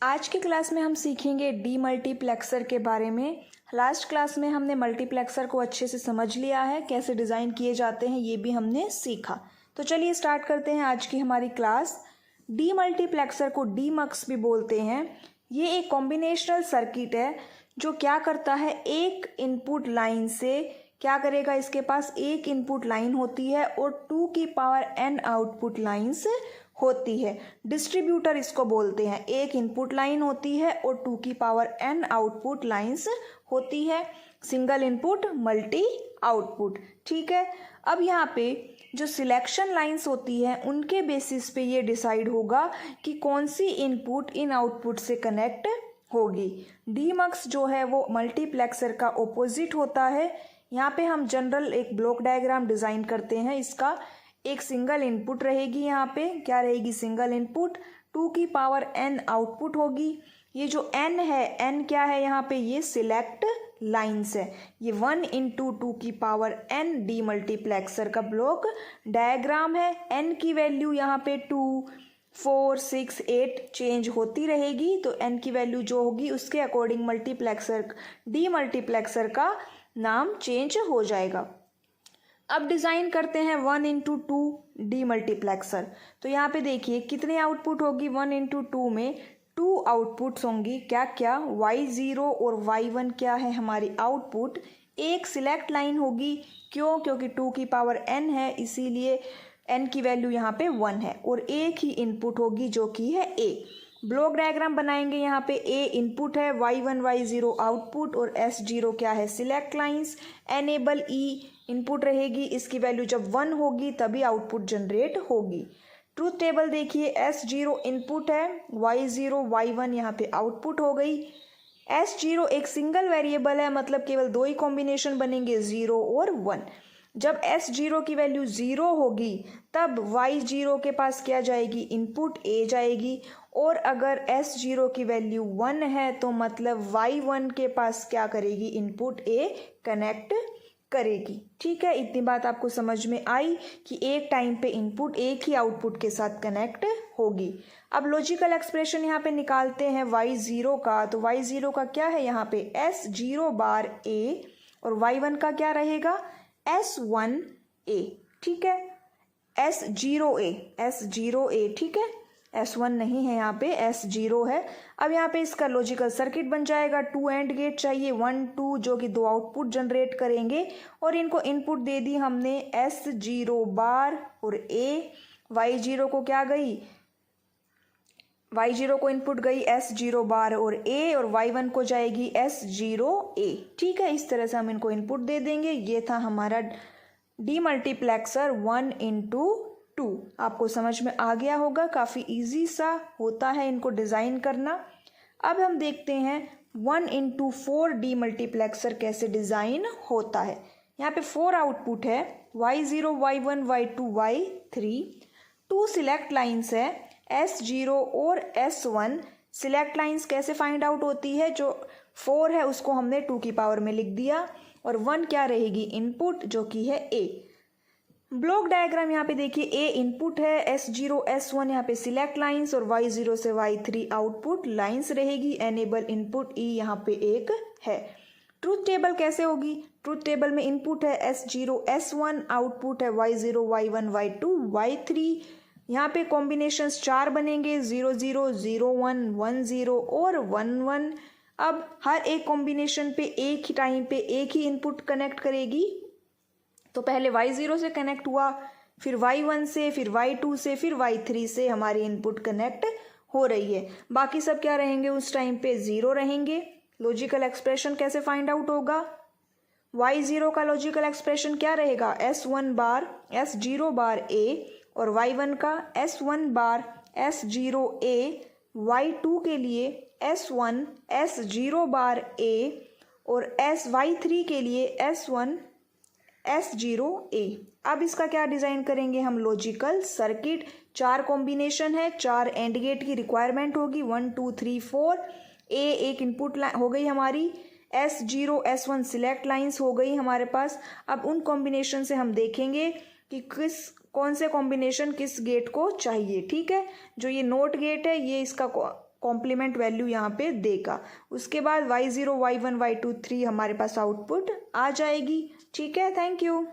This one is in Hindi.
आज की क्लास में हम सीखेंगे डीमल्टीप्लेक्सर के बारे में। लास्ट क्लास में हमने मल्टीप्लेक्सर को अच्छे से समझ लिया है, कैसे डिज़ाइन किए जाते हैं ये भी हमने सीखा। तो चलिए स्टार्ट करते हैं आज की हमारी क्लास। डीमल्टीप्लेक्सर को डीमक्स भी बोलते हैं। ये एक कॉम्बिनेशनल सर्किट है जो क्या करता है, एक इनपुट लाइन से क्या करेगा, इसके पास एक इनपुट लाइन होती है और 2 की पावर n आउटपुट लाइंस होती है। डिस्ट्रीब्यूटर इसको बोलते हैं। एक इनपुट लाइन होती है और 2 की पावर n आउटपुट लाइंस होती है। सिंगल इनपुट मल्टी आउटपुट, ठीक है। अब यहाँ पे जो सिलेक्शन लाइंस होती है उनके बेसिस पे ये डिसाइड होगा कि कौन सी इनपुट इन आउटपुट से कनेक्ट होगी। डीमक्स जो है वो मल्टीप्लेक्सर का ओपोजिट होता है। यहाँ पे हम जनरल एक ब्लॉक डायग्राम डिज़ाइन करते हैं। इसका एक सिंगल इनपुट रहेगी, यहाँ पे क्या रहेगी, सिंगल इनपुट, 2 की पावर n आउटपुट होगी। ये जो n है, n क्या है यहाँ पे, ये सिलेक्ट लाइंस है। ये 1 इंटू 2 की पावर n डीमल्टीप्लेक्सर का ब्लॉक डायग्राम है। n की वैल्यू यहाँ पे 2, 4, 6, 8 चेंज होती रहेगी। तो n की वैल्यू जो होगी उसके अकॉर्डिंग डीमल्टीप्लेक्सर का नाम चेंज हो जाएगा। अब डिज़ाइन करते हैं 1 इंटू 2 डीमल्टीप्लेक्सर। तो यहाँ पे देखिए कितने आउटपुट होगी, 1 इंटू 2 में 2 आउटपुट्स होंगी। क्या क्या, y0 और y1 क्या है हमारी आउटपुट। एक सिलेक्ट लाइन होगी, क्यों, क्योंकि 2 की पावर n है इसीलिए n की वैल्यू यहाँ पे 1 है। और एक ही इनपुट होगी जो कि है a। ब्लॉक डायग्राम बनाएंगे। यहाँ पे a इनपुट है, y1 y0 आउटपुट और s0 क्या है, select lines. Enable e input रहेगी, इसकी वैल्यू जब 1 होगी तभी आउटपुट जनरेट होगी। ट्रूथ टेबल देखिए, s0 इनपुट है, y0 y1 यहाँ पे आउटपुट हो गई। s0 एक सिंगल वेरिएबल है, मतलब केवल 2 ही कॉम्बिनेशन बनेंगे, 0 और 1। जब s0 की वैल्यू 0 होगी तब y0 के पास क्या जाएगी, इनपुट a जाएगी। और अगर s0 की वैल्यू 1 है तो मतलब y1 के पास क्या करेगी, इनपुट a कनेक्ट करेगी। ठीक है, इतनी बात आपको समझ में आई कि एक टाइम पे इनपुट एक ही आउटपुट के साथ कनेक्ट होगी। अब लॉजिकल एक्सप्रेशन यहाँ पे निकालते हैं y0 का। तो y0 का क्या है यहाँ पे, s0 बार a और y1 का क्या रहेगा, s1a। ठीक है, s0a, ठीक है, S1 नहीं है यहाँ पे, S0 है। अब यहाँ पे इसका लॉजिकल सर्किट बन जाएगा। 2 एंड गेट चाहिए, 1 2, जो कि 2 आउटपुट जनरेट करेंगे। और इनको इनपुट दे दी हमने S0 बार और A। Y0 को क्या गई, Y0 को इनपुट गई S0 बार और A, और Y1 को जाएगी S0A। ठीक है, इस तरह से हम इनको इनपुट दे देंगे। ये था हमारा डीमल्टीप्लेक्सर 1 इंटू 2। आपको समझ में आ गया होगा, काफ़ी इजी सा होता है इनको डिज़ाइन करना। अब हम देखते हैं 1 इंटू 4 डीमल्टीप्लेक्सर कैसे डिज़ाइन होता है। यहाँ पे 4 आउटपुट है, y0 y1 y2 y3। 2 select lines है, s0 और s1। सिलेक्ट लाइंस कैसे फाइंड आउट होती है, जो 4 है उसको हमने 2 की पावर में लिख दिया और 1 क्या रहेगी, इनपुट, जो कि है a। ब्लॉक डायग्राम यहाँ पे देखिए, a इनपुट है, s0 s1 यहाँ पे सिलेक्ट लाइंस और y0 से y3 आउटपुट लाइंस रहेगी। एनेबल इनपुट e यहाँ पे एक है। ट्रूथ टेबल कैसे होगी, ट्रूथ टेबल में इनपुट है s0 s1, आउटपुट है y0 y1 y2 y3। यहाँ पे कॉम्बिनेशंस 4 बनेंगे, 0 0 0 1 1 0 और 1 1। अब हर एक कॉम्बिनेशन पे एक ही टाइम पे एक ही इनपुट कनेक्ट करेगी। तो पहले y0 से कनेक्ट हुआ, फिर y1 से, फिर y2 से, फिर y3 से हमारी इनपुट कनेक्ट हो रही है। बाकी सब क्या रहेंगे, उस टाइम पे 0 रहेंगे। लॉजिकल एक्सप्रेशन कैसे फाइंड आउट होगा, y0 का लॉजिकल एक्सप्रेशन क्या रहेगा, s1 bar s0 bar a, और y1 का s1 बार s0a। y2 के लिए s1 s0 बार a और y3 के लिए s1 S0A। अब इसका क्या डिज़ाइन करेंगे हम, लॉजिकल सर्किट। 4 कॉम्बिनेशन है, 4 एंड गेट की रिक्वायरमेंट होगी, 1 2 3 4। A एक इनपुट हो गई हमारी, S0 S1 सिलेक्ट लाइंस हो गई हमारे पास। अब उन कॉम्बिनेशन से हम देखेंगे कि कौन से कॉम्बिनेशन किस गेट को चाहिए। ठीक है, जो ये नोट गेट है ये इसका कॉम्प्लीमेंट वैल्यू यहाँ पे देगा। उसके बाद y0 y1 y2 3 हमारे पास आउटपुट आ जाएगी। ठीक है, थैंक यू।